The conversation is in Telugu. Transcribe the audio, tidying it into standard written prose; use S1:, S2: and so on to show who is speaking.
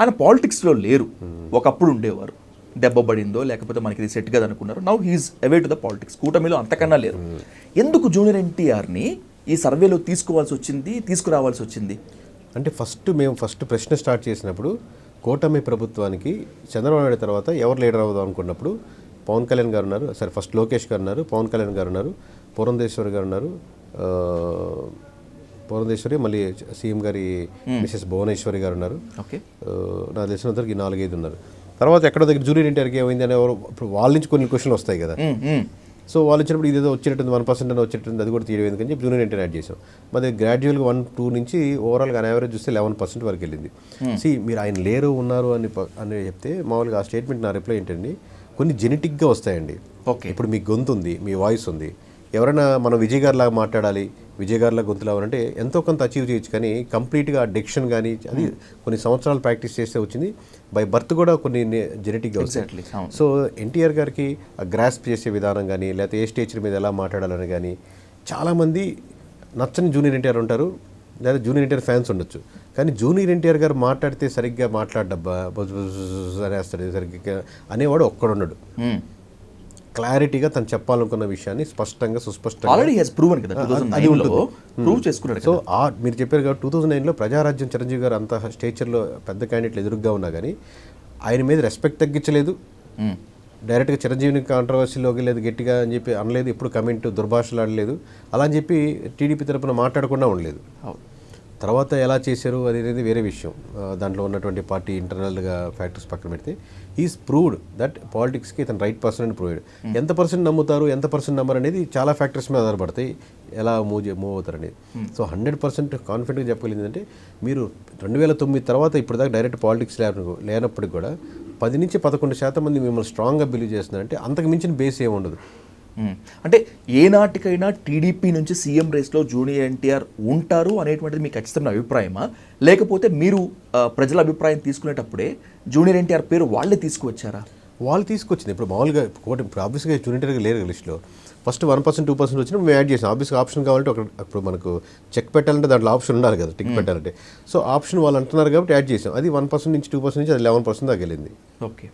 S1: ఆయన పాలిటిక్స్లో లేరు. ఒకప్పుడు ఉండేవారు. దెబ్బ పడిందో లేకపోతే మనకి ఇది సెట్ కదా అనుకున్నారు. Now he is away to the politics. కూటమిలో అంతకన్నా లేరు. ఎందుకు జూనియర్ ఎన్టీఆర్ని ఈ సర్వేలో తీసుకురావాల్సి వచ్చింది?
S2: అంటే మేము ఫస్ట్ ప్రశ్న స్టార్ట్ చేసినప్పుడు కూటమి ప్రభుత్వానికి చంద్రబాబు నాయుడు తర్వాత ఎవరు లీడర్ అవుదాం అనుకున్నప్పుడు పవన్ కళ్యాణ్ గారు ఉన్నారు, సరే ఫస్ట్ లోకేష్ గారు ఉన్నారు, పవన్ కళ్యాణ్ గారు ఉన్నారు, పురంధేశ్వరి గారు ఉన్నారు, పురంధేశ్వరి, మళ్ళీ సీఎం గారి మిసెస్ భువనేశ్వరి గారు ఉన్నారు.
S1: ఓకే,
S2: నాకు తెలిసినంతవరకు 4-5 ఉన్నారు. తర్వాత ఎక్కడో దగ్గర జూనియర్ ఎన్టీఆర్కి ఏమైంది అనే ఇప్పుడు వాళ్ళ నుంచి కొన్ని క్వశ్చన్లు వస్తాయి కదా. సో వాళ్ళు వచ్చినప్పుడు ఇదేదో వచ్చినట్టుంది 1% అని వచ్చినట్టుంది, అది కూడా తీయడం ఎందుకని చెప్పి జూనియర్ ఎన్టీఆర్ యాడ్ చేసాం. మరి గ్రాడ్యువల్గా 1-2 నుంచి ఓవరాల్గా యావరేజ్ చూస్తే 11% వరకు వెళ్ళింది. మీరు ఆయన లేరు ఉన్నారు అని చెప్తే మామూలుగా ఆ స్టేట్మెంట్ నా రిప్లై ఏంటండి, కొన్ని జెనెటిక్గా వస్తాయండి.
S1: ఓకే,
S2: ఇప్పుడు మీ గొంతు ఉంది, మీ వాయిస్ ఉంది, ఎవరైనా మనం విజయ్ గారిలాగా మాట్లాడాలి, విజయ్ గారిలాగా గొంతులా అంటే ఎంతో కొంత అచీవ్ చేయొచ్చు. కానీ కంప్లీట్గా డిక్షన్ కానీ అది కొన్ని సంవత్సరాలు ప్రాక్టీస్ చేస్తే వచ్చింది. బై బర్త్ కూడా కొన్ని జెనెటిక్గా వస్తాయి. సో ఎన్టీఆర్ గారికి గ్రాస్ప్ చేసే విధానం కానీ లేకపోతే ఏ స్టేజ్ మీద ఎలా మాట్లాడాలని కానీ చాలామంది నచ్చని జూనియర్ ఎన్టీఆర్ ఉంటారు, లేదా జూనియర్ ఎన్టీఆర్ ఫ్యాన్స్ ఉండొచ్చు. కానీ జూనియర్ ఎన్టీఆర్ గారు మాట్లాడితే సరిగ్గా మాట్లాడబ్బా అనేస్తాడు సరిగ్గా అనేవాడు ఒక్కడున్నాడు. క్లారిటీగా తను చెప్పాలనుకున్న విషయాన్ని స్పష్టంగా సుస్పష్టంగా
S1: అది ఉంటుంది.
S2: సో మీరు చెప్పారు కాబట్టి 2009లో ప్రజారాజ్యం చిరంజీవి గారు అంత స్టేచర్లో పెద్ద క్యాండిడేట్లు ఎదురుగా ఉన్నా కానీ ఆయన మీద రెస్పెక్ట్ తగ్గించలేదు. డైరెక్ట్గా చిరంజీవిని కాంట్రవర్సీలోకి లేదు గట్టిగా అని చెప్పి అనలేదు, ఎప్పుడు కమెంట్ దుర్భాషలు ఆడలేదు. అలా అని చెప్పి టీడీపీ తరపున మాట్లాడకుండా ఉండలేదు. తర్వాత ఎలా చేశారు అనేది వేరే విషయం. దాంట్లో ఉన్నటువంటి పార్టీ ఇంటర్నల్గా ఫ్యాక్టర్స్ పక్కన పెడితే ఈజ్ ప్రూవ్డ్ దట్ పాలిటిక్స్కి ఇతను రైట్ పర్సన్ అని ప్రూవ్డ్. ఎంత పర్సెంట్ నమ్ముతారు ఎంత పర్సెంట్ నమ్మరు అనేది చాలా ఫ్యాక్టర్స్ మీద ఆధారపడతాయి, ఎలా మూవ్ అవుతారు అనేది. సో 100% కాన్ఫిడెంట్గా చెప్పగలిగింది అంటే మీరు 2009 తర్వాత ఇప్పుడు దాకా డైరెక్ట్ పాలిటిక్స్ లేనప్పటికి కూడా 10-11% మంది మిమ్మల్ని స్ట్రాంగ్గా బిలీవ్ చేస్తున్నారంటే అంతకు మించిన బేస్ ఏమి ఉండదు.
S1: అంటే ఏనాటికైనా టీడీపీ నుంచి సీఎం రేస్లో జూనియర్ ఎన్టీఆర్ ఉంటారు అనేటువంటిది మీకు ఖచ్చితమైన అభిప్రాయమా, లేకపోతే మీరు ప్రజల అభిప్రాయం తీసుకునేటప్పుడే జూనియర్ ఎన్టీఆర్ పేరు వాళ్ళే తీసుకువచ్చారా?
S2: వాళ్ళు తీసుకొచ్చింది. ఇప్పుడు మామూలుగా ఇప్పుడు ఆబ్వియస్గా జూనియర్ ఎన్టీఆర్ లేరు లిస్టులో. ఫస్ట్ 1% 2% వచ్చినప్పుడు మేము యాడ్ చేసాం. ఆబ్వియస్గా ఆప్షన్ కావాలంటే ఇప్పుడు మనకు చెక్ పెట్టాలంటే దాంట్లో ఆప్షన్ ఉండాలి కదా, టిక్ పెట్టాలంటే. సో ఆప్షన్ వాళ్ళు అంటున్నారు కాబట్టి యాడ్ చేసాం. అది 1% నుంచి 2% నుంచి అది 11% దాకా వెళ్ళింది.
S1: ఓకే.